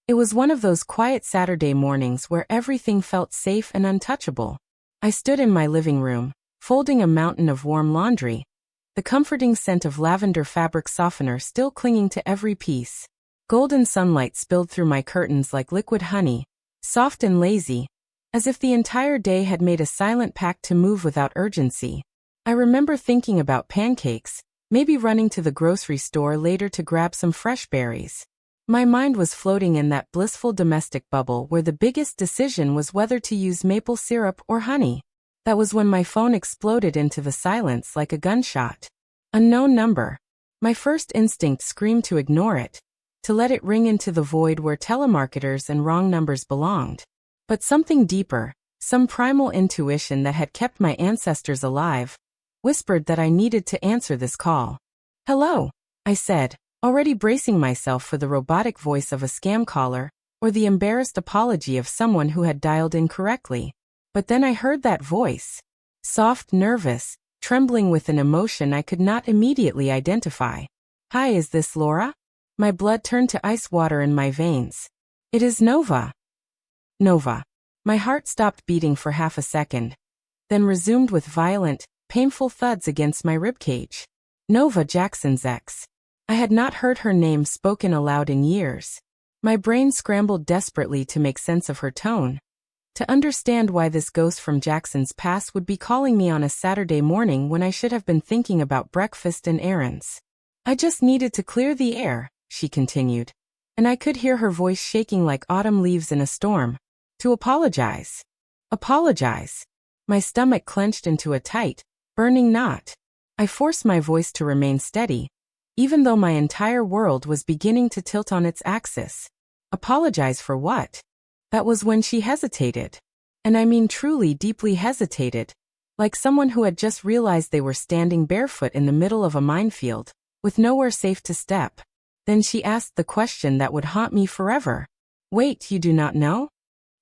It was one of those quiet Saturday mornings where everything felt safe and untouchable. I stood in my living room, folding a mountain of warm laundry, the comforting scent of lavender fabric softener still clinging to every piece. Golden sunlight spilled through my curtains like liquid honey, soft and lazy, as if the entire day had made a silent pact to move without urgency. I remember thinking about pancakes, maybe running to the grocery store later to grab some fresh berries. My mind was floating in that blissful domestic bubble where the biggest decision was whether to use maple syrup or honey. That was when my phone exploded into the silence like a gunshot. Unknown number. My first instinct screamed to ignore it, to let it ring into the void where telemarketers and wrong numbers belonged. But something deeper, some primal intuition that had kept my ancestors alive, whispered that I needed to answer this call. "Hello," I said, already bracing myself for the robotic voice of a scam caller, or the embarrassed apology of someone who had dialed incorrectly. But then I heard that voice. Soft, nervous, trembling with an emotion I could not immediately identify. "Hi, is this Laura?" My blood turned to ice water in my veins. "It is Nova." Nova. My heart stopped beating for half a second, then resumed with violent, painful thuds against my ribcage. Nova Jackson's ex. I had not heard her name spoken aloud in years. My brain scrambled desperately to make sense of her tone, to understand why this ghost from Jackson's past would be calling me on a Saturday morning when I should have been thinking about breakfast and errands. "I just needed to clear the air," she continued, and I could hear her voice shaking like autumn leaves in a storm. "To apologize." Apologize. My stomach clenched into a tight, burning knot. I forced my voice to remain steady, even though my entire world was beginning to tilt on its axis. Apologize for what? That was when she hesitated. And I mean truly deeply hesitated, like someone who had just realized they were standing barefoot in the middle of a minefield, with nowhere safe to step. Then she asked the question that would haunt me forever. "Wait, you do not know?"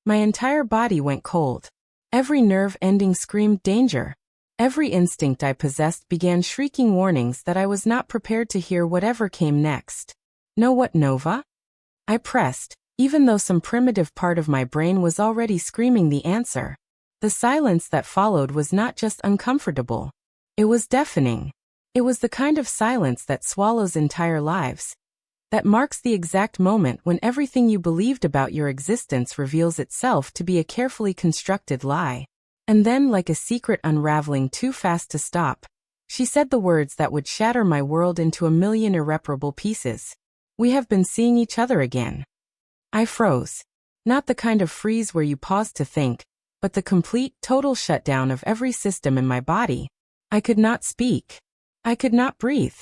My entire body went cold. Every nerve ending screamed danger. Every instinct I possessed began shrieking warnings that I was not prepared to hear whatever came next. "Know what, Nova?" I pressed, even though some primitive part of my brain was already screaming the answer. The silence that followed was not just uncomfortable. It was deafening. It was the kind of silence that swallows entire lives, that marks the exact moment when everything you believed about your existence reveals itself to be a carefully constructed lie. And then, like a secret unraveling too fast to stop, she said the words that would shatter my world into a million irreparable pieces. "We have been seeing each other again." I froze. Not the kind of freeze where you pause to think, but the complete, total shutdown of every system in my body. I could not speak. I could not breathe.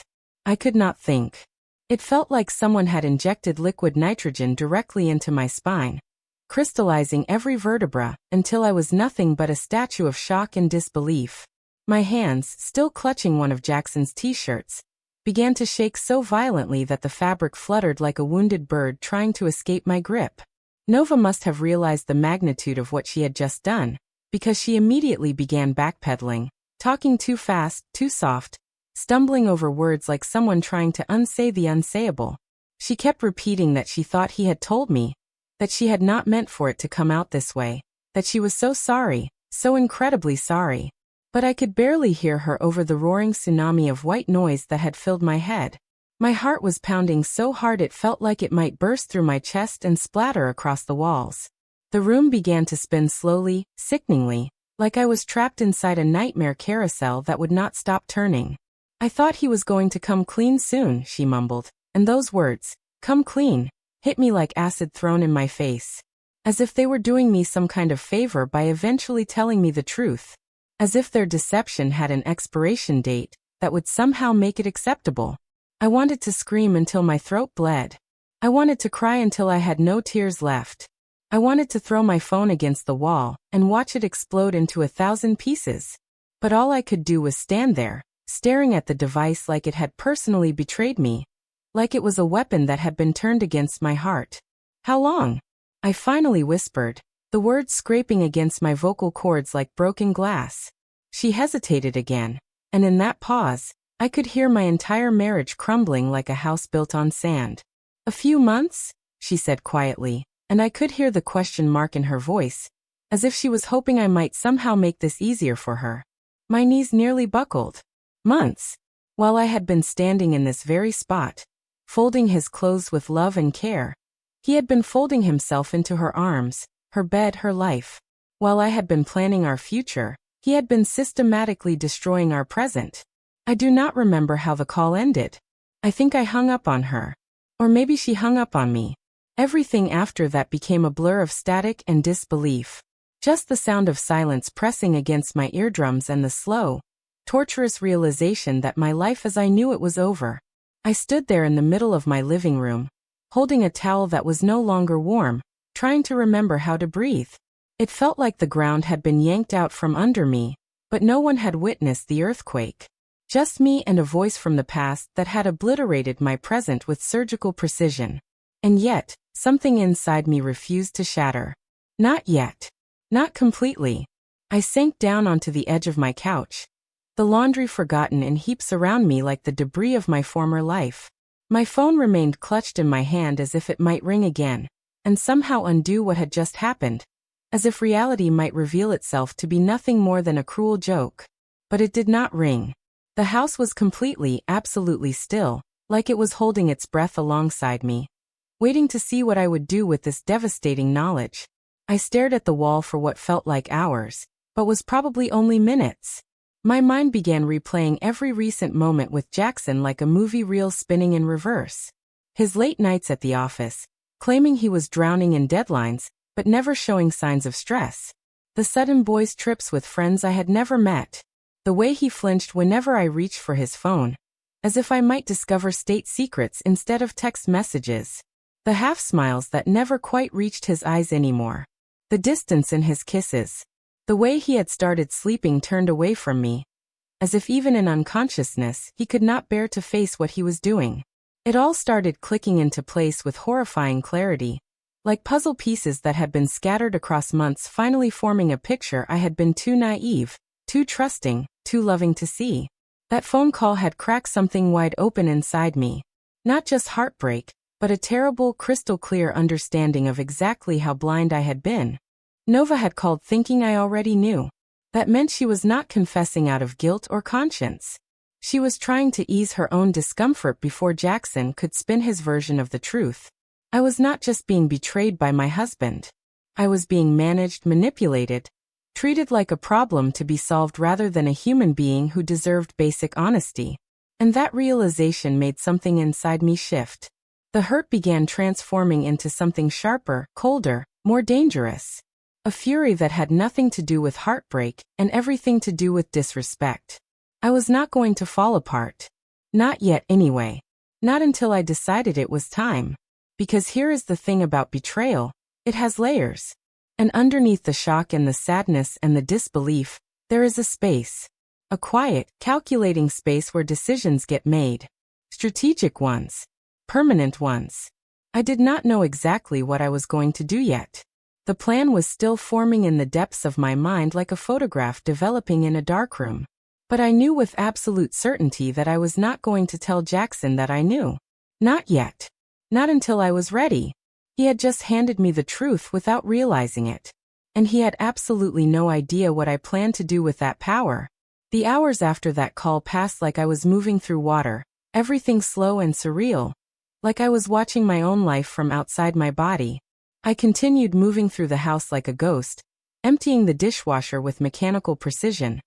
I could not think. It felt like someone had injected liquid nitrogen directly into my spine, crystallizing every vertebra until I was nothing but a statue of shock and disbelief. My hands, still clutching one of Jackson's t-shirts, began to shake so violently that the fabric fluttered like a wounded bird trying to escape my grip. Nova must have realized the magnitude of what she had just done, because she immediately began backpedaling, talking too fast, too soft, stumbling over words like someone trying to unsay the unsayable. She kept repeating that she thought he had told me, that she had not meant for it to come out this way, that she was so sorry, so incredibly sorry. But I could barely hear her over the roaring tsunami of white noise that had filled my head. My heart was pounding so hard it felt like it might burst through my chest and splatter across the walls. The room began to spin slowly, sickeningly, like I was trapped inside a nightmare carousel that would not stop turning. "I thought he was going to come clean soon," she mumbled, and those words, "come clean," hit me like acid thrown in my face. As if they were doing me some kind of favor by eventually telling me the truth. As if their deception had an expiration date that would somehow make it acceptable. I wanted to scream until my throat bled. I wanted to cry until I had no tears left. I wanted to throw my phone against the wall and watch it explode into 1,000 pieces. But all I could do was stand there, staring at the device like it had personally betrayed me, like it was a weapon that had been turned against my heart. "How long?" I finally whispered, the words scraping against my vocal cords like broken glass. She hesitated again, and in that pause, I could hear my entire marriage crumbling like a house built on sand. "A few months?" she said quietly, and I could hear the question mark in her voice, as if she was hoping I might somehow make this easier for her. My knees nearly buckled. Months. While I had been standing in this very spot, folding his clothes with love and care, he had been folding himself into her arms, her bed, her life. While I had been planning our future, he had been systematically destroying our present. I do not remember how the call ended. I think I hung up on her. Or maybe she hung up on me. Everything after that became a blur of static and disbelief. Just the sound of silence pressing against my eardrums and the slow, torturous realization that my life as I knew it was over. I stood there in the middle of my living room, holding a towel that was no longer warm, trying to remember how to breathe. It felt like the ground had been yanked out from under me, but no one had witnessed the earthquake. Just me and a voice from the past that had obliterated my present with surgical precision. And yet, something inside me refused to shatter. Not yet. Not completely. I sank down onto the edge of my couch, the laundry forgotten in heaps around me like the debris of my former life. My phone remained clutched in my hand as if it might ring again, and somehow undo what had just happened, as if reality might reveal itself to be nothing more than a cruel joke. But it did not ring. The house was completely, absolutely still, like it was holding its breath alongside me, waiting to see what I would do with this devastating knowledge. I stared at the wall for what felt like hours, but was probably only minutes. My mind began replaying every recent moment with Jackson like a movie reel spinning in reverse. His late nights at the office, claiming he was drowning in deadlines, but never showing signs of stress. The sudden boys' trips with friends I had never met. The way he flinched whenever I reached for his phone, as if I might discover state secrets instead of text messages. The half-smiles that never quite reached his eyes anymore. The distance in his kisses. The way he had started sleeping turned away from me, as if even in unconsciousness he could not bear to face what he was doing. It all started clicking into place with horrifying clarity, like puzzle pieces that had been scattered across months finally forming a picture I had been too naive, too trusting, too loving to see. That phone call had cracked something wide open inside me. Not just heartbreak, but a terrible, crystal-clear understanding of exactly how blind I had been. Nova had called thinking I already knew. That meant she was not confessing out of guilt or conscience. She was trying to ease her own discomfort before Jackson could spin his version of the truth. I was not just being betrayed by my husband. I was being managed, manipulated, treated like a problem to be solved rather than a human being who deserved basic honesty. And that realization made something inside me shift. The hurt began transforming into something sharper, colder, more dangerous. A fury that had nothing to do with heartbreak and everything to do with disrespect. I was not going to fall apart. Not yet anyway. Not until I decided it was time. Because here is the thing about betrayal. It has layers. And underneath the shock and the sadness and the disbelief, there is a space. A quiet, calculating space where decisions get made. Strategic ones. Permanent ones. I did not know exactly what I was going to do yet. The plan was still forming in the depths of my mind like a photograph developing in a darkroom. But I knew with absolute certainty that I was not going to tell Jackson that I knew. Not yet. Not until I was ready. He had just handed me the truth without realizing it. And he had absolutely no idea what I planned to do with that power. The hours after that call passed like I was moving through water, everything slow and surreal. Like I was watching my own life from outside my body. I continued moving through the house like a ghost, emptying the dishwasher with mechanical precision,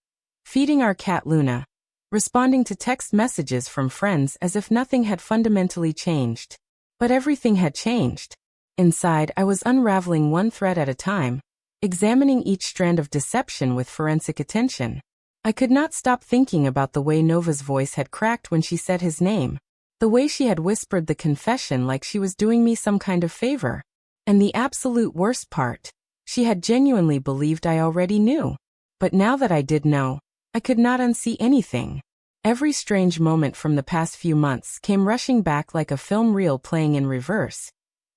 feeding our cat Luna, responding to text messages from friends as if nothing had fundamentally changed. But everything had changed. Inside, I was unraveling one thread at a time, examining each strand of deception with forensic attention. I could not stop thinking about the way Nova's voice had cracked when she said his name. The way she had whispered the confession like she was doing me some kind of favor. And the absolute worst part, she had genuinely believed I already knew. But now that I did know, I could not unsee anything. Every strange moment from the past few months came rushing back like a film reel playing in reverse.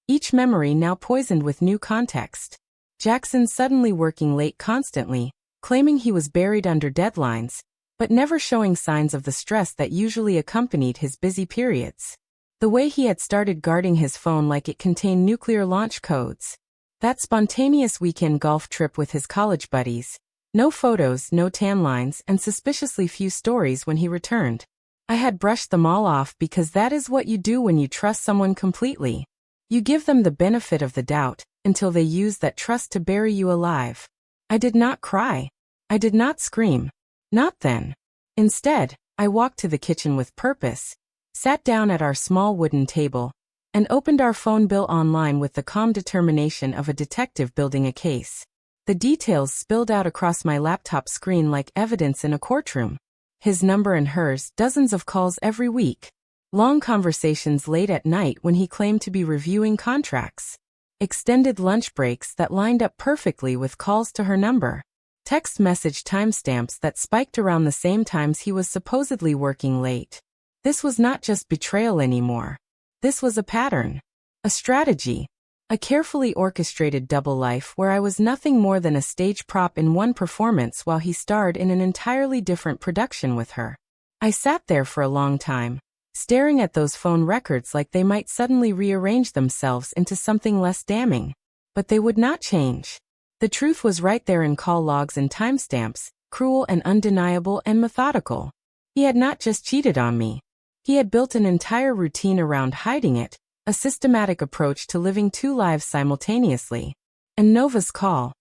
Each memory now poisoned with new context. Jackson suddenly working late constantly, claiming he was buried under deadlines, but never showing signs of the stress that usually accompanied his busy periods. The way he had started guarding his phone like it contained nuclear launch codes. That spontaneous weekend golf trip with his college buddies. No photos, no tan lines, and suspiciously few stories when he returned. I had brushed them all off because that is what you do when you trust someone completely. You give them the benefit of the doubt, until they use that trust to bury you alive. I did not cry. I did not scream. Not then. Instead, I walked to the kitchen with purpose, sat down at our small wooden table, and opened our phone bill online with the calm determination of a detective building a case. The details spilled out across my laptop screen like evidence in a courtroom. His number and hers, dozens of calls every week. Long conversations late at night when he claimed to be reviewing contracts. Extended lunch breaks that lined up perfectly with calls to her number. Text message timestamps that spiked around the same times he was supposedly working late. This was not just betrayal anymore. This was a pattern. A strategy. A carefully orchestrated double life where I was nothing more than a stage prop in one performance while he starred in an entirely different production with her. I sat there for a long time, staring at those phone records like they might suddenly rearrange themselves into something less damning. But they would not change. The truth was right there in call logs and timestamps, cruel and undeniable and methodical. He had not just cheated on me. He had built an entire routine around hiding it, a systematic approach to living two lives simultaneously. And Nova's call.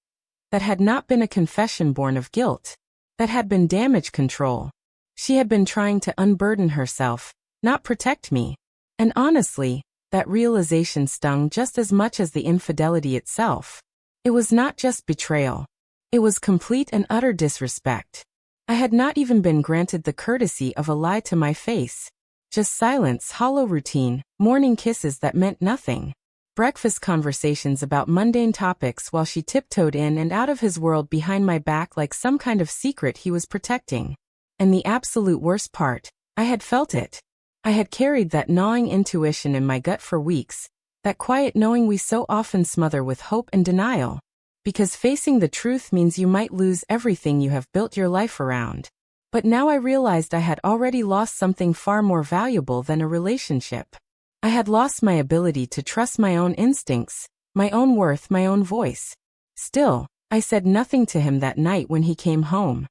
That had not been a confession born of guilt. That had been damage control. She had been trying to unburden herself, not protect me. And honestly, that realization stung just as much as the infidelity itself. It was not just betrayal. It was complete and utter disrespect. I had not even been granted the courtesy of a lie to my face. Just silence, hollow routine, morning kisses that meant nothing. Breakfast conversations about mundane topics while she tiptoed in and out of his world behind my back like some kind of secret he was protecting. And the absolute worst part, I had felt it. I had carried that gnawing intuition in my gut for weeks, that quiet knowing we so often smother with hope and denial. Because facing the truth means you might lose everything you have built your life around. But now I realized I had already lost something far more valuable than a relationship. I had lost my ability to trust my own instincts, my own worth, my own voice. Still, I said nothing to him that night when he came home.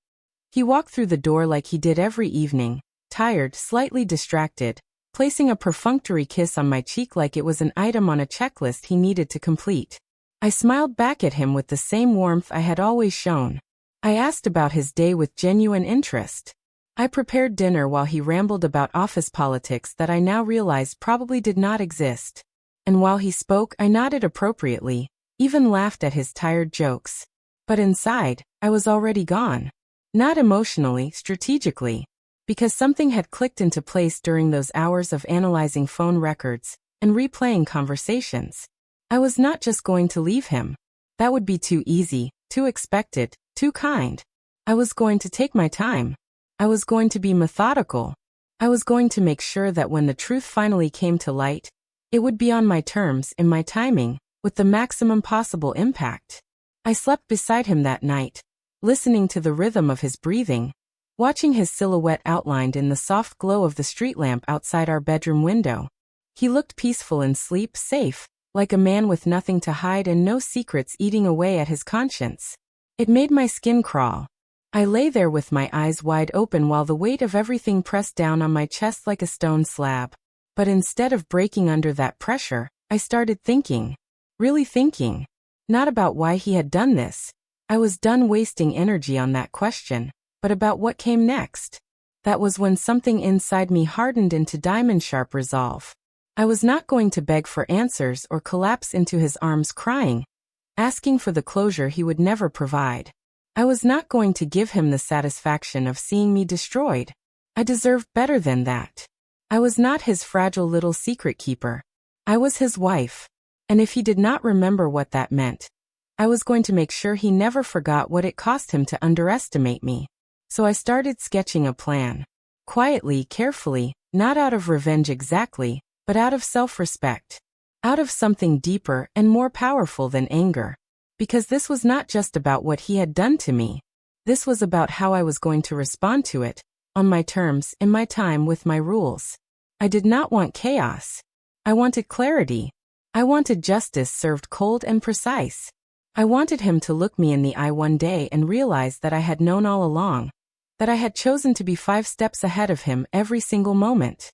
He walked through the door like he did every evening, tired, slightly distracted, placing a perfunctory kiss on my cheek like it was an item on a checklist he needed to complete. I smiled back at him with the same warmth I had always shown. I asked about his day with genuine interest. I prepared dinner while he rambled about office politics that I now realized probably did not exist. And while he spoke, I nodded appropriately, even laughed at his tired jokes. But inside, I was already gone. Not emotionally, strategically. Because something had clicked into place during those hours of analyzing phone records and replaying conversations. I was not just going to leave him. That would be too easy, too expected, too kind. I was going to take my time. I was going to be methodical. I was going to make sure that when the truth finally came to light, it would be on my terms, in my timing, with the maximum possible impact. I slept beside him that night, listening to the rhythm of his breathing, watching his silhouette outlined in the soft glow of the street lamp outside our bedroom window. He looked peaceful in sleep, safe, like a man with nothing to hide and no secrets eating away at his conscience. It made my skin crawl. I lay there with my eyes wide open while the weight of everything pressed down on my chest like a stone slab. But instead of breaking under that pressure, I started thinking. Really thinking. Not about why he had done this. I was done wasting energy on that question, but about what came next. That was when something inside me hardened into diamond-sharp resolve. I was not going to beg for answers or collapse into his arms crying, asking for the closure he would never provide. I was not going to give him the satisfaction of seeing me destroyed. I deserved better than that. I was not his fragile little secret keeper. I was his wife. And if he did not remember what that meant, I was going to make sure he never forgot what it cost him to underestimate me. So I started sketching a plan. Quietly, carefully, not out of revenge exactly, but out of self-respect. Out of something deeper and more powerful than anger. Because this was not just about what he had done to me. This was about how I was going to respond to it, on my terms, in my time, with my rules. I did not want chaos. I wanted clarity. I wanted justice served cold and precise. I wanted him to look me in the eye one day and realize that I had known all along, that I had chosen to be 5 steps ahead of him every single moment.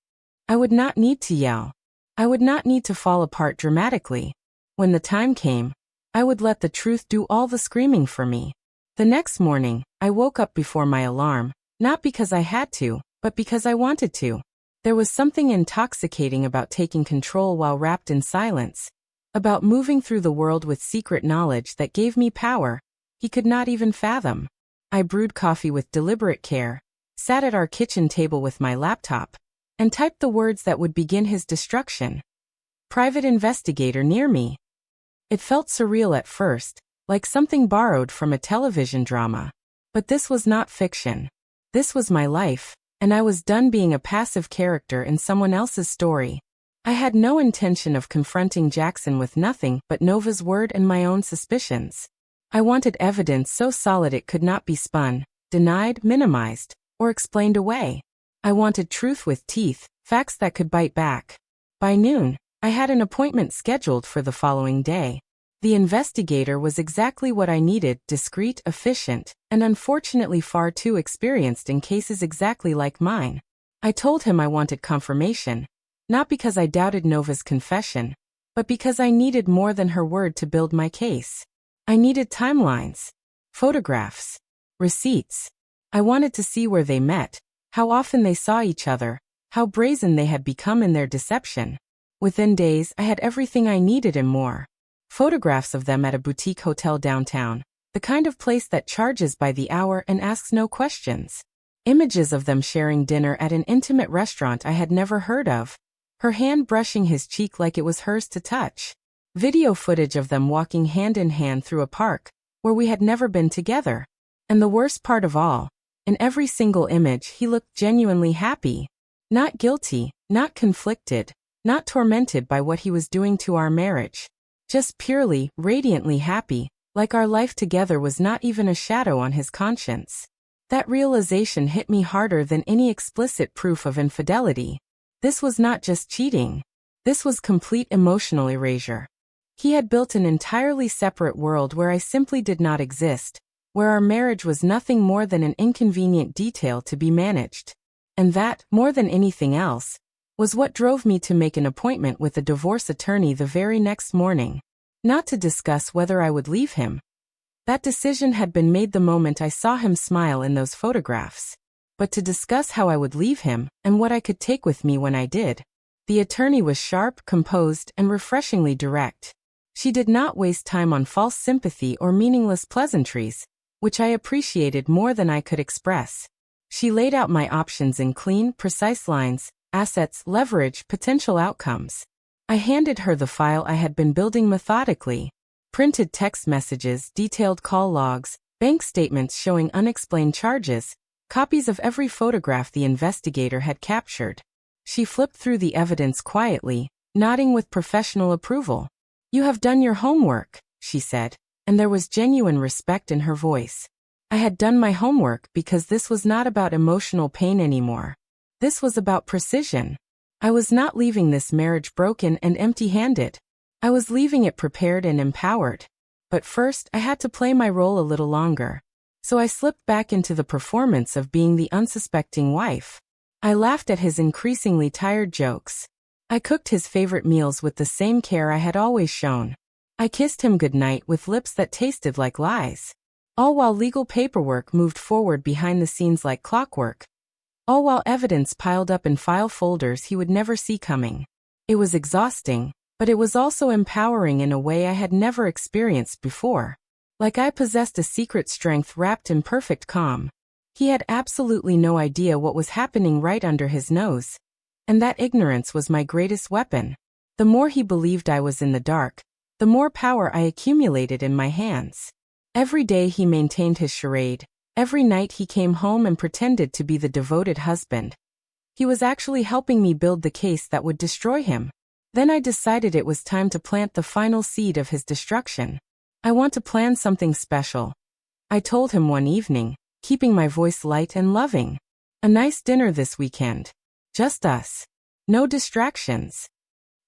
I would not need to yell. I would not need to fall apart dramatically. When the time came, I would let the truth do all the screaming for me. The next morning, I woke up before my alarm, not because I had to, but because I wanted to. There was something intoxicating about taking control while wrapped in silence, about moving through the world with secret knowledge that gave me power he could not even fathom. I brewed coffee with deliberate care, sat at our kitchen table with my laptop, and typed the words that would begin his destruction. Private investigator near me. It felt surreal at first, like something borrowed from a television drama. But this was not fiction. This was my life, and I was done being a passive character in someone else's story. I had no intention of confronting Jackson with nothing but Nova's word and my own suspicions. I wanted evidence so solid it could not be spun, denied, minimized, or explained away. I wanted truth with teeth, facts that could bite back. By noon, I had an appointment scheduled for the following day. The investigator was exactly what I needed: discreet, efficient, and unfortunately far too experienced in cases exactly like mine. I told him I wanted confirmation, not because I doubted Nova's confession, but because I needed more than her word to build my case. I needed timelines, photographs, receipts. I wanted to see where they met, how often they saw each other, how brazen they had become in their deception. Within days, I had everything I needed and more. Photographs of them at a boutique hotel downtown, the kind of place that charges by the hour and asks no questions. Images of them sharing dinner at an intimate restaurant I had never heard of, her hand brushing his cheek like it was hers to touch. Video footage of them walking hand in hand through a park, where we had never been together. And the worst part of all, in every single image he looked genuinely happy. Not guilty, not conflicted, not tormented by what he was doing to our marriage. Just purely, radiantly happy, like our life together was not even a shadow on his conscience. That realization hit me harder than any explicit proof of infidelity. This was not just cheating. This was complete emotional erasure. He had built an entirely separate world where I simply did not exist, where our marriage was nothing more than an inconvenient detail to be managed. And that, more than anything else, was what drove me to make an appointment with a divorce attorney the very next morning. Not to discuss whether I would leave him. That decision had been made the moment I saw him smile in those photographs. But to discuss how I would leave him, and what I could take with me when I did. The attorney was sharp, composed, and refreshingly direct. She did not waste time on false sympathy or meaningless pleasantries, which I appreciated more than I could express. She laid out my options in clean, precise lines: assets, leverage, potential outcomes. I handed her the file I had been building methodically. Printed text messages, detailed call logs, bank statements showing unexplained charges, copies of every photograph the investigator had captured. She flipped through the evidence quietly, nodding with professional approval. "You have done your homework," she said, and there was genuine respect in her voice. I had done my homework because this was not about emotional pain anymore. This was about precision. I was not leaving this marriage broken and empty-handed. I was leaving it prepared and empowered. But first, I had to play my role a little longer. So I slipped back into the performance of being the unsuspecting wife. I laughed at his increasingly tired jokes. I cooked his favorite meals with the same care I had always shown. I kissed him goodnight with lips that tasted like lies. All while legal paperwork moved forward behind the scenes like clockwork. All while evidence piled up in file folders he would never see coming. It was exhausting, but it was also empowering in a way I had never experienced before. Like I possessed a secret strength wrapped in perfect calm. He had absolutely no idea what was happening right under his nose. And that ignorance was my greatest weapon. The more he believed I was in the dark, the more power I accumulated in my hands. Every day he maintained his charade. Every night he came home and pretended to be the devoted husband. He was actually helping me build the case that would destroy him. Then I decided it was time to plant the final seed of his destruction. "I want to plan something special," I told him one evening, keeping my voice light and loving. "A nice dinner this weekend. Just us. No distractions.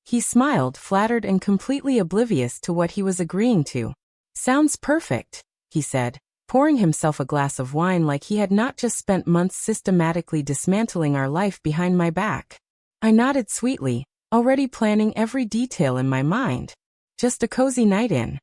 He smiled, flattered and completely oblivious to what he was agreeing to. Sounds perfect, he said, pouring himself a glass of wine like he had not just spent months systematically dismantling our life behind my back. I nodded sweetly, already planning every detail in my mind. Just a cozy night in.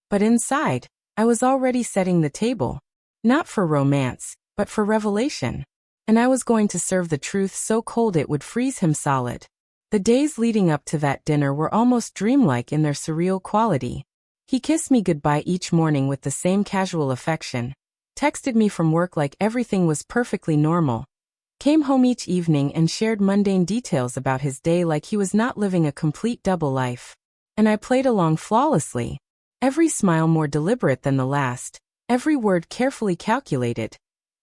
But inside, I was already setting the table. Not for romance, but for revelation. And I was going to serve the truth so cold it would freeze him solid. The days leading up to that dinner were almost dreamlike in their surreal quality. He kissed me goodbye each morning with the same casual affection, texted me from work like everything was perfectly normal, came home each evening and shared mundane details about his day like he was not living a complete double life. And I played along flawlessly, every smile more deliberate than the last, every word carefully calculated,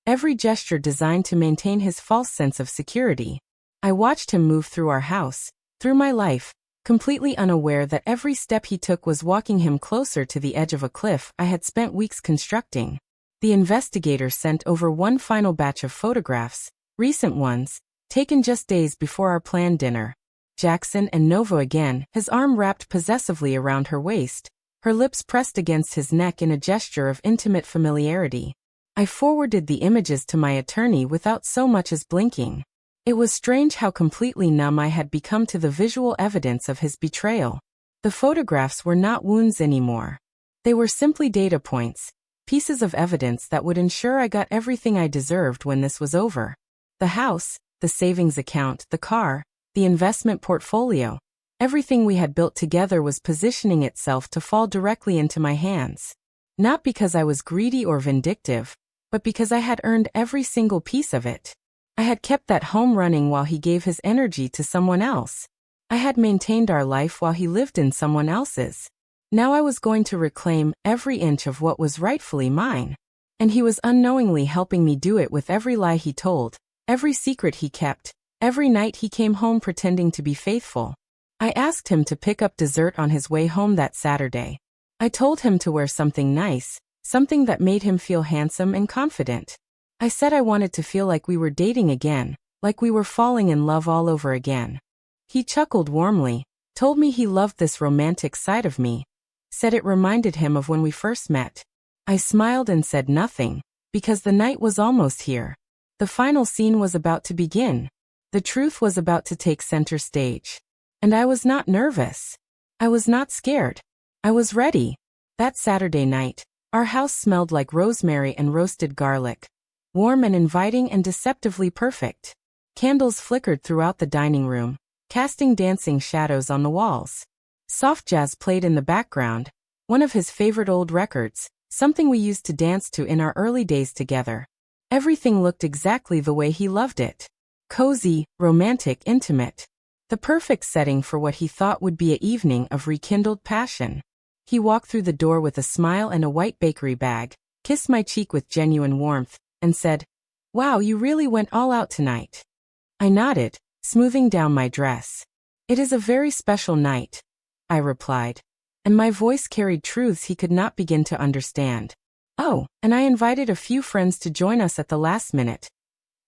every gesture designed to maintain his false sense of security. I watched him move through our house, through my life, completely unaware that every step he took was walking him closer to the edge of a cliff I had spent weeks constructing. The investigator sent over one final batch of photographs, recent ones, taken just days before our planned dinner. Jackson and Nova again, his arm wrapped possessively around her waist, her lips pressed against his neck in a gesture of intimate familiarity. I forwarded the images to my attorney without so much as blinking. It was strange how completely numb I had become to the visual evidence of his betrayal. The photographs were not wounds anymore. They were simply data points, pieces of evidence that would ensure I got everything I deserved when this was over. The house, the savings account, the car, the investment portfolio, everything we had built together was positioning itself to fall directly into my hands. Not because I was greedy or vindictive, but because I had earned every single piece of it. I had kept that home running while he gave his energy to someone else. I had maintained our life while he lived in someone else's. Now I was going to reclaim every inch of what was rightfully mine. And he was unknowingly helping me do it with every lie he told, every secret he kept, every night he came home pretending to be faithful. I asked him to pick up dessert on his way home that Saturday. I told him to wear something nice, something that made him feel handsome and confident. I said I wanted to feel like we were dating again, like we were falling in love all over again. He chuckled warmly, told me he loved this romantic side of me, said it reminded him of when we first met. I smiled and said nothing, because the night was almost here. The final scene was about to begin. The truth was about to take center stage. And I was not nervous. I was not scared. I was ready. That Saturday night, our house smelled like rosemary and roasted garlic. Warm and inviting and deceptively perfect. Candles flickered throughout the dining room, casting dancing shadows on the walls. Soft jazz played in the background, one of his favorite old records, something we used to dance to in our early days together. Everything looked exactly the way he loved it. Cozy, romantic, intimate. The perfect setting for what he thought would be an evening of rekindled passion. He walked through the door with a smile and a white bakery bag, kissed my cheek with genuine warmth, and said, "Wow, you really went all out tonight." I nodded, smoothing down my dress. "It is a very special night," I replied, and my voice carried truths he could not begin to understand. "Oh, and I invited a few friends to join us at the last minute,"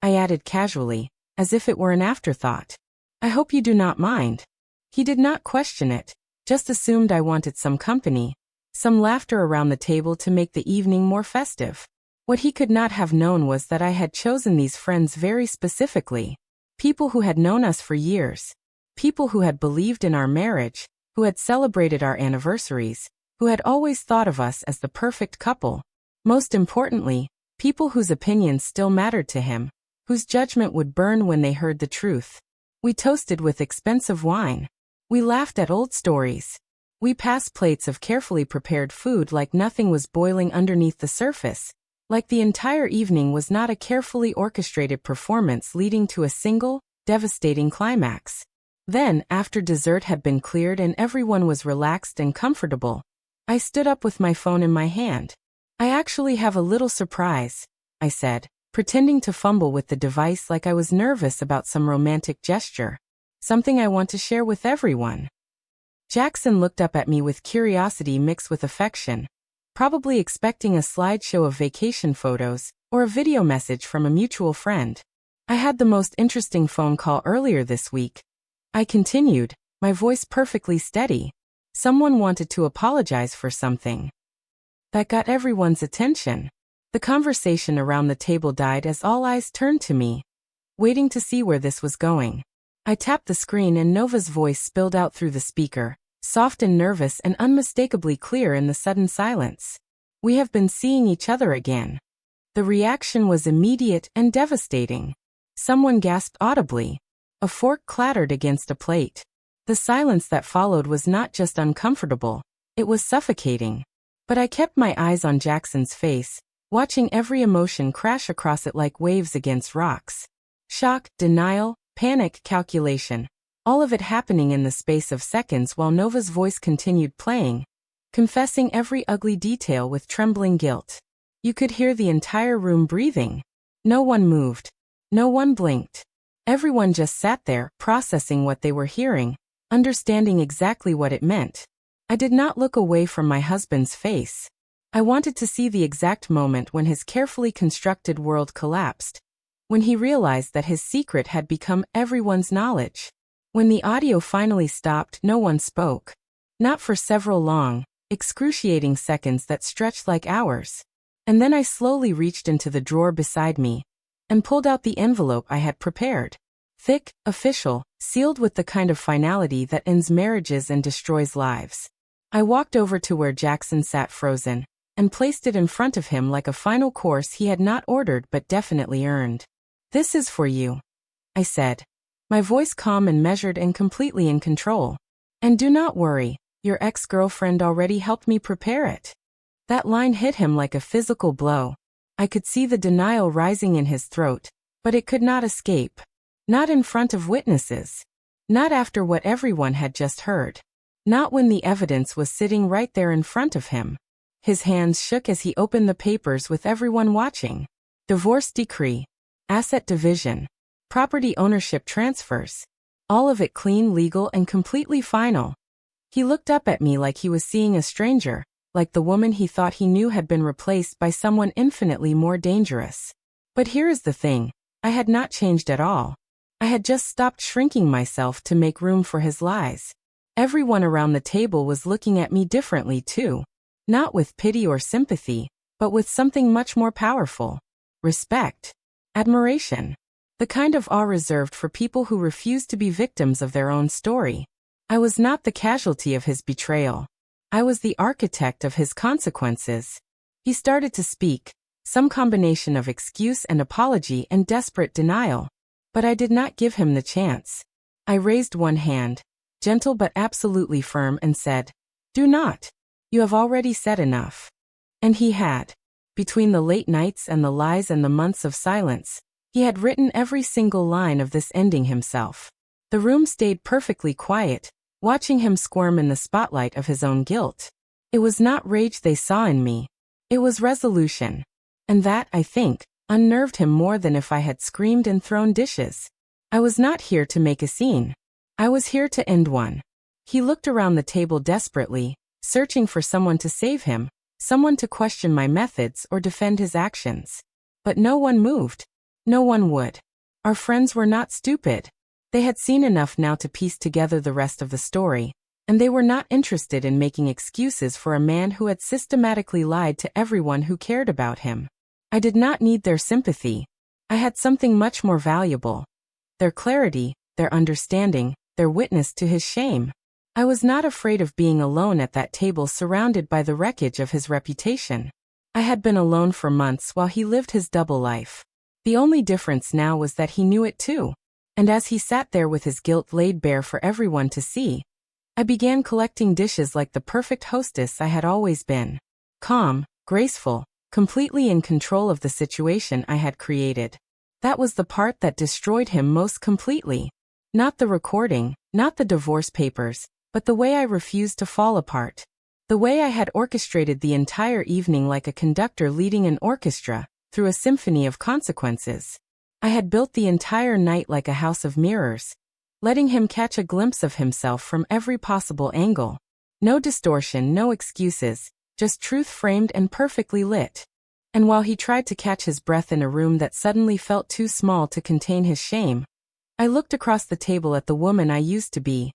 I added casually, as if it were an afterthought. "I hope you do not mind." He did not question it, just assumed I wanted some company, some laughter around the table to make the evening more festive. What he could not have known was that I had chosen these friends very specifically. People who had known us for years. People who had believed in our marriage, who had celebrated our anniversaries, who had always thought of us as the perfect couple. Most importantly, people whose opinions still mattered to him, whose judgment would burn when they heard the truth. We toasted with expensive wine. We laughed at old stories. We passed plates of carefully prepared food like nothing was boiling underneath the surface. Like the entire evening was not a carefully orchestrated performance leading to a single, devastating climax. Then, after dessert had been cleared and everyone was relaxed and comfortable, I stood up with my phone in my hand. "I actually have a little surprise," I said, pretending to fumble with the device like I was nervous about some romantic gesture. "Something I want to share with everyone." Jackson looked up at me with curiosity mixed with affection, probably expecting a slideshow of vacation photos or a video message from a mutual friend. "I had the most interesting phone call earlier this week," I continued, my voice perfectly steady. Someone wanted to apologize for something. That got everyone's attention. The conversation around the table died as all eyes turned to me, waiting to see where this was going. I tapped the screen and Nova's voice spilled out through the speaker, soft and nervous and unmistakably clear in the sudden silence. We have been seeing each other again. The reaction was immediate and devastating. Someone gasped audibly. A fork clattered against a plate. The silence that followed was not just uncomfortable, it was suffocating. But I kept my eyes on Jackson's face, watching every emotion crash across it like waves against rocks. Shock, denial, panic, calculation. All of it happening in the space of seconds while Nova's voice continued playing, confessing every ugly detail with trembling guilt. You could hear the entire room breathing. No one moved. No one blinked. Everyone just sat there, processing what they were hearing, understanding exactly what it meant. I did not look away from my husband's face. I wanted to see the exact moment when his carefully constructed world collapsed, when he realized that his secret had become everyone's knowledge. When the audio finally stopped, no one spoke. Not for several long, excruciating seconds that stretched like hours. And then I slowly reached into the drawer beside me and pulled out the envelope I had prepared. Thick, official, sealed with the kind of finality that ends marriages and destroys lives. I walked over to where Jackson sat frozen and placed it in front of him like a final course he had not ordered but definitely earned. "This is for you," I said, my voice calm and measured and completely in control. "And do not worry, your ex-girlfriend already helped me prepare it." That line hit him like a physical blow. I could see the denial rising in his throat, but it could not escape. Not in front of witnesses. Not after what everyone had just heard. Not when the evidence was sitting right there in front of him. His hands shook as he opened the papers with everyone watching. Divorce decree. Asset division. Property ownership transfers. All of it clean, legal, and completely final. He looked up at me like he was seeing a stranger, like the woman he thought he knew had been replaced by someone infinitely more dangerous. But here is the thing, I had not changed at all. I had just stopped shrinking myself to make room for his lies. Everyone around the table was looking at me differently too. Not with pity or sympathy, but with something much more powerful. Respect. Admiration. The kind of awe reserved for people who refuse to be victims of their own story. I was not the casualty of his betrayal. I was the architect of his consequences. He started to speak, some combination of excuse and apology and desperate denial. But I did not give him the chance. I raised one hand, gentle but absolutely firm, and said, "Do not. You have already said enough." And he had. Between the late nights and the lies and the months of silence, he had written every single line of this ending himself. The room stayed perfectly quiet, watching him squirm in the spotlight of his own guilt. It was not rage they saw in me. It was resolution. And that, I think, unnerved him more than if I had screamed and thrown dishes. I was not here to make a scene. I was here to end one. He looked around the table desperately, searching for someone to save him, someone to question my methods or defend his actions. But no one moved. No one would. Our friends were not stupid. They had seen enough now to piece together the rest of the story, and they were not interested in making excuses for a man who had systematically lied to everyone who cared about him. I did not need their sympathy. I had something much more valuable. Their clarity, their understanding, their witness to his shame. I was not afraid of being alone at that table surrounded by the wreckage of his reputation. I had been alone for months while he lived his double life. The only difference now was that he knew it too. And as he sat there with his guilt laid bare for everyone to see, I began collecting dishes like the perfect hostess I had always been. Calm, graceful, completely in control of the situation I had created. That was the part that destroyed him most completely. Not the recording, not the divorce papers, but the way I refused to fall apart. The way I had orchestrated the entire evening like a conductor leading an orchestra through a symphony of consequences. I had built the entire night like a house of mirrors, letting him catch a glimpse of himself from every possible angle. No distortion, no excuses, just truth framed and perfectly lit. And while he tried to catch his breath in a room that suddenly felt too small to contain his shame, I looked across the table at the woman I used to be.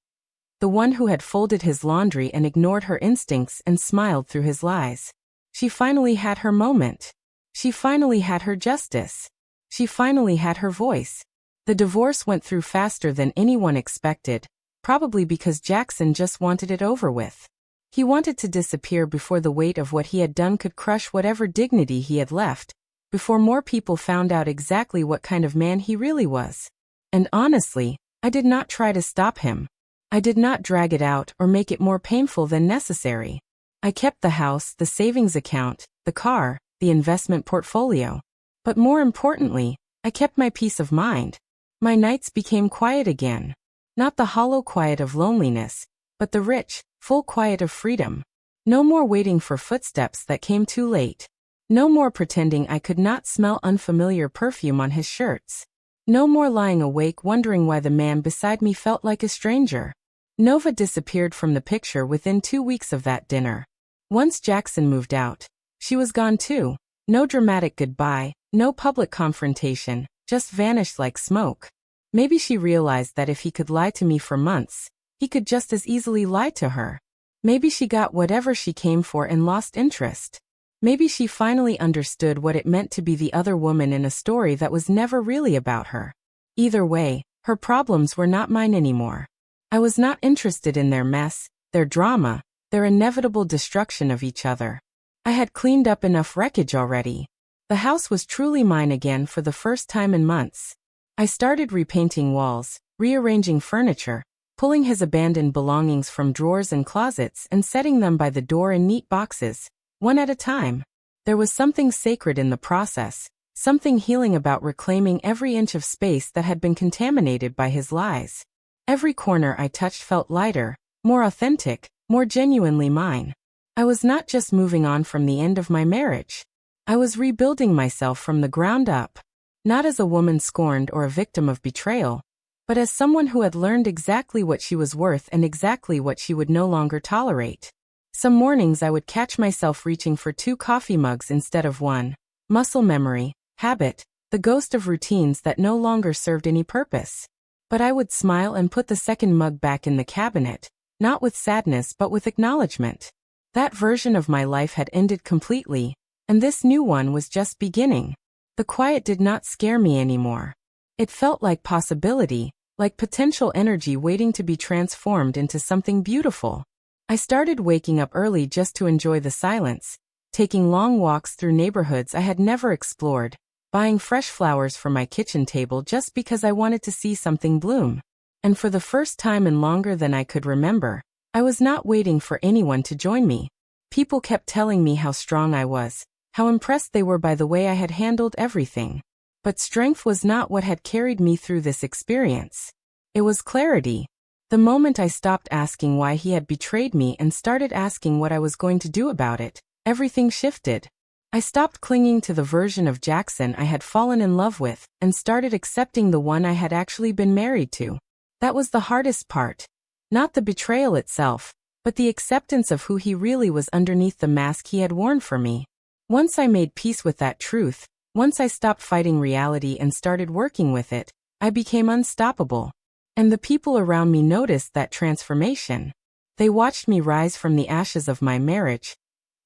The one who had folded his laundry and ignored her instincts and smiled through his lies. She finally had her moment. She finally had her justice. She finally had her voice. The divorce went through faster than anyone expected, probably because Jackson just wanted it over with. He wanted to disappear before the weight of what he had done could crush whatever dignity he had left, before more people found out exactly what kind of man he really was. And honestly, I did not try to stop him. I did not drag it out or make it more painful than necessary. I kept the house, the savings account, the car, the investment portfolio. But more importantly, I kept my peace of mind. My nights became quiet again. Not the hollow quiet of loneliness, but the rich, full quiet of freedom. No more waiting for footsteps that came too late. No more pretending I could not smell unfamiliar perfume on his shirts. No more lying awake wondering why the man beside me felt like a stranger. Nova disappeared from the picture within 2 weeks of that dinner. Once Jackson moved out, she was gone too. No dramatic goodbye, no public confrontation, just vanished like smoke. Maybe she realized that if he could lie to me for months, he could just as easily lie to her. Maybe she got whatever she came for and lost interest. Maybe she finally understood what it meant to be the other woman in a story that was never really about her. Either way, her problems were not mine anymore. I was not interested in their mess, their drama, their inevitable destruction of each other. I had cleaned up enough wreckage already. The house was truly mine again for the first time in months. I started repainting walls, rearranging furniture, pulling his abandoned belongings from drawers and closets and setting them by the door in neat boxes, one at a time. There was something sacred in the process, something healing about reclaiming every inch of space that had been contaminated by his lies. Every corner I touched felt lighter, more authentic, more genuinely mine. I was not just moving on from the end of my marriage. I was rebuilding myself from the ground up. Not as a woman scorned or a victim of betrayal, but as someone who had learned exactly what she was worth and exactly what she would no longer tolerate. Some mornings I would catch myself reaching for 2 coffee mugs instead of one. Muscle memory, habit, the ghost of routines that no longer served any purpose. But I would smile and put the second mug back in the cabinet, not with sadness but with acknowledgement. That version of my life had ended completely, and this new one was just beginning. The quiet did not scare me anymore. It felt like possibility, like potential energy waiting to be transformed into something beautiful. I started waking up early just to enjoy the silence, taking long walks through neighborhoods I had never explored, buying fresh flowers for my kitchen table just because I wanted to see something bloom. And for the first time in longer than I could remember, I was not waiting for anyone to join me. People kept telling me how strong I was, how impressed they were by the way I had handled everything. But strength was not what had carried me through this experience. It was clarity. The moment I stopped asking why he had betrayed me and started asking what I was going to do about it, everything shifted. I stopped clinging to the version of Jackson I had fallen in love with and started accepting the one I had actually been married to. That was the hardest part. Not the betrayal itself, but the acceptance of who he really was underneath the mask he had worn for me. Once I made peace with that truth, once I stopped fighting reality and started working with it, I became unstoppable. And the people around me noticed that transformation. They watched me rise from the ashes of my marriage,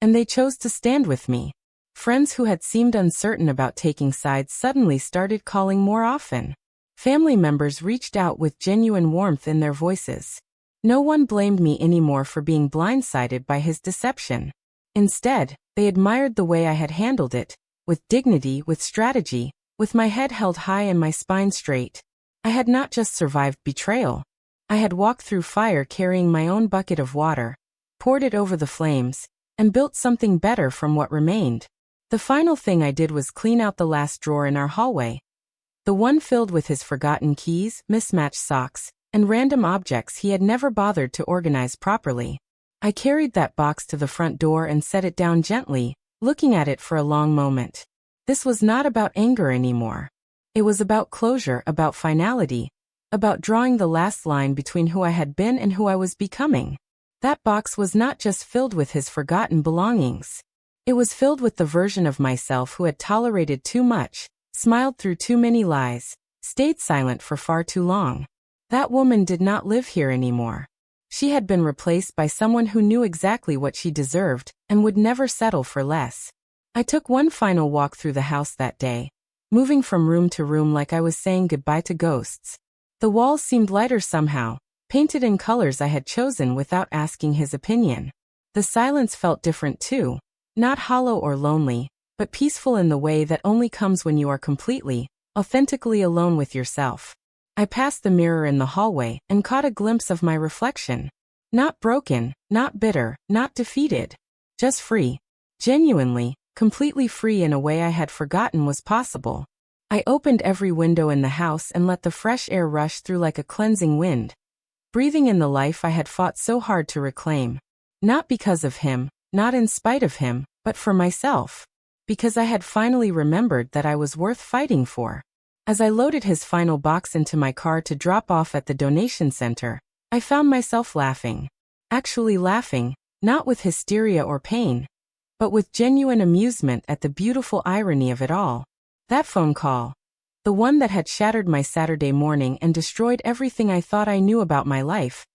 and they chose to stand with me. Friends who had seemed uncertain about taking sides suddenly started calling more often. Family members reached out with genuine warmth in their voices. No one blamed me anymore for being blindsided by his deception. Instead, they admired the way I had handled it, with dignity, with strategy, with my head held high and my spine straight. I had not just survived betrayal. I had walked through fire carrying my own bucket of water, poured it over the flames, and built something better from what remained. The final thing I did was clean out the last drawer in our hallway. The one filled with his forgotten keys, mismatched socks, and random objects he had never bothered to organize properly. I carried that box to the front door and set it down gently, looking at it for a long moment. This was not about anger anymore. It was about closure, about finality, about drawing the last line between who I had been and who I was becoming. That box was not just filled with his forgotten belongings. It was filled with the version of myself who had tolerated too much, smiled through too many lies, stayed silent for far too long. That woman did not live here anymore. She had been replaced by someone who knew exactly what she deserved and would never settle for less. I took one final walk through the house that day, moving from room to room like I was saying goodbye to ghosts. The walls seemed lighter somehow, painted in colors I had chosen without asking his opinion. The silence felt different too, not hollow or lonely, but peaceful in the way that only comes when you are completely, authentically alone with yourself. I passed the mirror in the hallway and caught a glimpse of my reflection. Not broken, not bitter, not defeated. Just free. Genuinely, completely free in a way I had forgotten was possible. I opened every window in the house and let the fresh air rush through like a cleansing wind, breathing in the life I had fought so hard to reclaim. Not because of him, not in spite of him, but for myself. Because I had finally remembered that I was worth fighting for. As I loaded his final box into my car to drop off at the donation center, I found myself laughing. Actually laughing, not with hysteria or pain, but with genuine amusement at the beautiful irony of it all. That phone call, the one that had shattered my Saturday morning and destroyed everything I thought I knew about my life,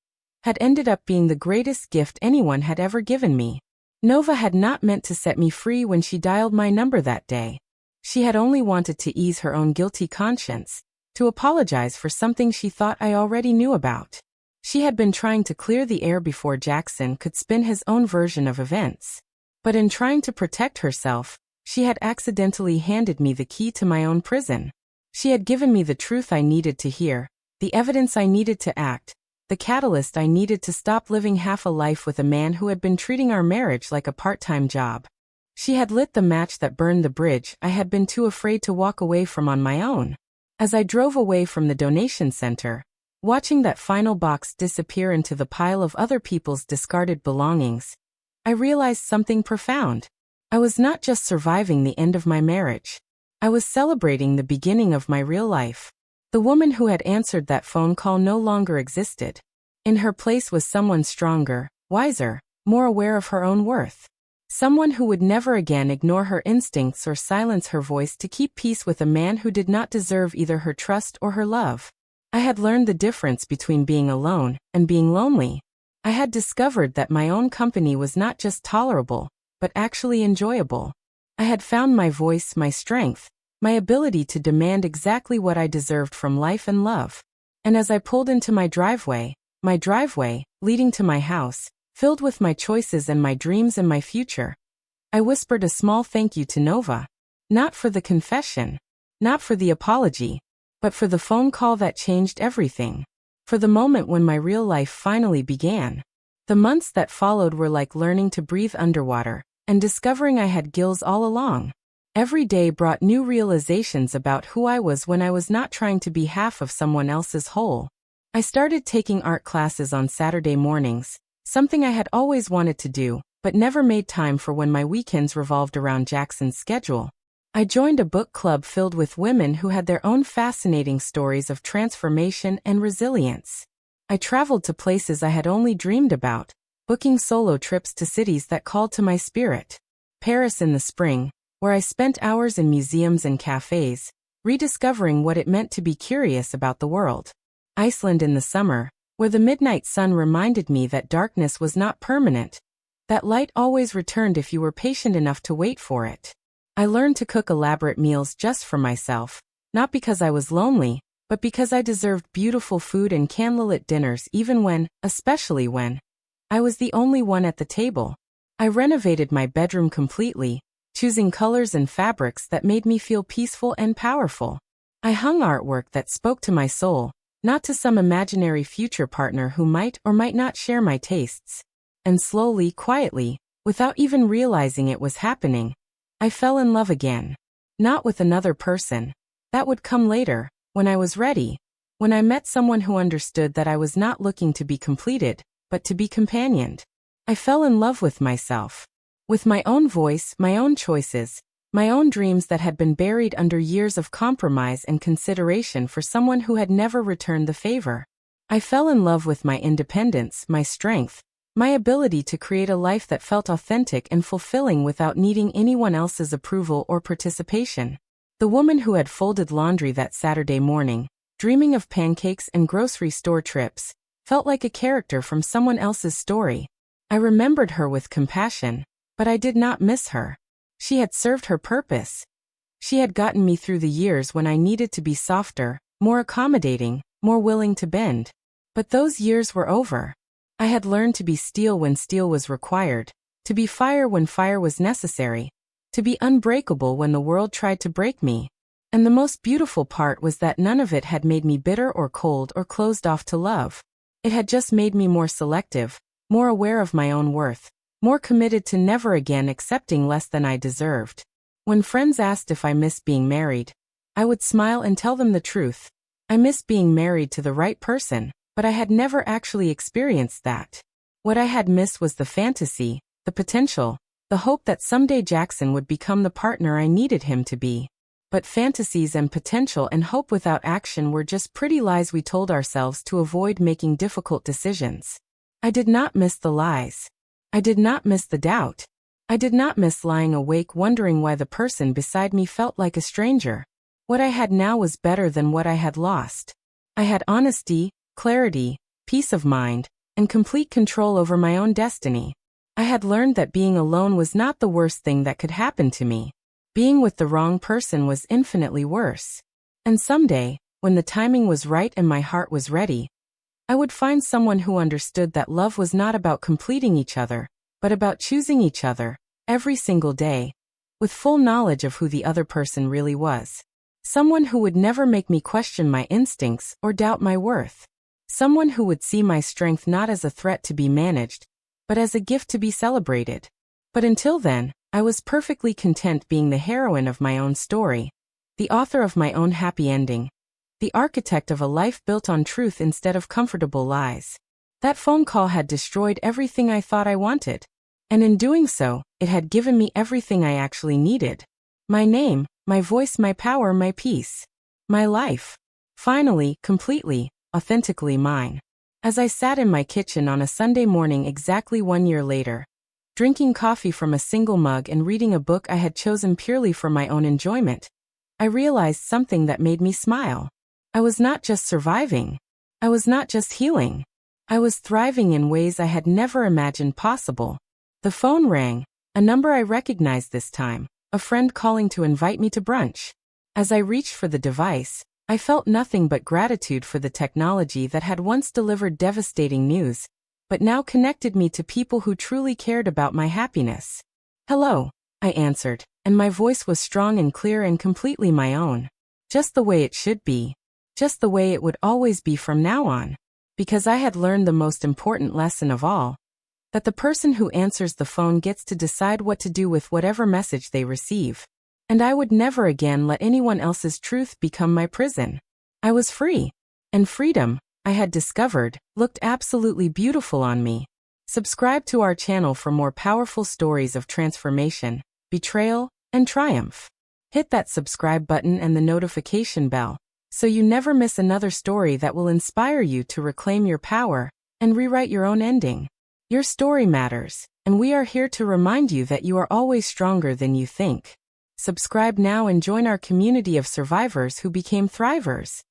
had ended up being the greatest gift anyone had ever given me. Nova had not meant to set me free when she dialed my number that day. She had only wanted to ease her own guilty conscience, to apologize for something she thought I already knew about. She had been trying to clear the air before Jackson could spin his own version of events. But in trying to protect herself, she had accidentally handed me the key to my own prison. She had given me the truth I needed to hear, the evidence I needed to act, the catalyst I needed to stop living half a life with a man who had been treating our marriage like a part-time job. She had lit the match that burned the bridge I had been too afraid to walk away from on my own. As I drove away from the donation center, watching that final box disappear into the pile of other people's discarded belongings, I realized something profound. I was not just surviving the end of my marriage. I was celebrating the beginning of my real life. The woman who had answered that phone call no longer existed. In her place was someone stronger, wiser, more aware of her own worth. Someone who would never again ignore her instincts or silence her voice to keep peace with a man who did not deserve either her trust or her love. I had learned the difference between being alone and being lonely. I had discovered that my own company was not just tolerable, but actually enjoyable. I had found my voice, my strength, my ability to demand exactly what I deserved from life and love. And as I pulled into my driveway, leading to my house, filled with my choices and my dreams and my future, I whispered a small thank you to Nova. Not for the confession, not for the apology, but for the phone call that changed everything. For the moment when my real life finally began. The months that followed were like learning to breathe underwater, and discovering I had gills all along. Every day brought new realizations about who I was when I was not trying to be half of someone else's whole. I started taking art classes on Saturday mornings, something I had always wanted to do, but never made time for when my weekends revolved around Jackson's schedule. I joined a book club filled with women who had their own fascinating stories of transformation and resilience. I traveled to places I had only dreamed about, booking solo trips to cities that called to my spirit. Paris in the spring, where I spent hours in museums and cafes, rediscovering what it meant to be curious about the world. Iceland in the summer, where the midnight sun reminded me that darkness was not permanent, that light always returned if you were patient enough to wait for it. I learned to cook elaborate meals just for myself, not because I was lonely, but because I deserved beautiful food and candlelit dinners especially when, I was the only one at the table. I renovated my bedroom completely, choosing colors and fabrics that made me feel peaceful and powerful. I hung artwork that spoke to my soul, not to some imaginary future partner who might or might not share my tastes. And slowly, quietly, without even realizing it was happening, I fell in love again. Not with another person. That would come later, when I was ready. When I met someone who understood that I was not looking to be completed, but to be companioned. I fell in love with myself. With my own voice, my own choices, my own dreams that had been buried under years of compromise and consideration for someone who had never returned the favor. I fell in love with my independence, my strength, my ability to create a life that felt authentic and fulfilling without needing anyone else's approval or participation. The woman who had folded laundry that Saturday morning, dreaming of pancakes and grocery store trips, felt like a character from someone else's story. I remembered her with compassion, but I did not miss her. She had served her purpose. She had gotten me through the years when I needed to be softer, more accommodating, more willing to bend. But those years were over. I had learned to be steel when steel was required, to be fire when fire was necessary, to be unbreakable when the world tried to break me. And the most beautiful part was that none of it had made me bitter or cold or closed off to love. It had just made me more selective, more aware of my own worth, more committed to never again accepting less than I deserved. When friends asked if I missed being married, I would smile and tell them the truth. I missed being married to the right person, but I had never actually experienced that. What I had missed was the fantasy, the potential, the hope that someday Jackson would become the partner I needed him to be. But fantasies and potential and hope without action were just pretty lies we told ourselves to avoid making difficult decisions. I did not miss the lies. I did not miss the doubt. I did not miss lying awake wondering why the person beside me felt like a stranger. What I had now was better than what I had lost. I had honesty, clarity, peace of mind, and complete control over my own destiny. I had learned that being alone was not the worst thing that could happen to me. Being with the wrong person was infinitely worse. And someday, when the timing was right and my heart was ready, I would find someone who understood that love was not about completing each other, but about choosing each other, every single day, with full knowledge of who the other person really was. Someone who would never make me question my instincts or doubt my worth. Someone who would see my strength not as a threat to be managed, but as a gift to be celebrated. But until then, I was perfectly content being the heroine of my own story, the author of my own happy ending, the architect of a life built on truth instead of comfortable lies. That phone call had destroyed everything I thought I wanted. And in doing so, it had given me everything I actually needed. My name, my voice, my power, my peace. My life. Finally, completely, authentically mine. As I sat in my kitchen on a Sunday morning exactly 1 year later, drinking coffee from a single mug and reading a book I had chosen purely for my own enjoyment, I realized something that made me smile. I was not just surviving. I was not just healing. I was thriving in ways I had never imagined possible. The phone rang, a number I recognized this time, a friend calling to invite me to brunch. As I reached for the device, I felt nothing but gratitude for the technology that had once delivered devastating news, but now connected me to people who truly cared about my happiness. "Hello," I answered, and my voice was strong and clear and completely my own. Just the way it should be. Just the way it would always be from now on. Because I had learned the most important lesson of all, that the person who answers the phone gets to decide what to do with whatever message they receive. And I would never again let anyone else's truth become my prison. I was free. And freedom, I had discovered, looked absolutely beautiful on me. Subscribe to our channel for more powerful stories of transformation, betrayal, and triumph. Hit that subscribe button and the notification bell, so you never miss another story that will inspire you to reclaim your power and rewrite your own ending. Your story matters, and we are here to remind you that you are always stronger than you think. Subscribe now and join our community of survivors who became thrivers.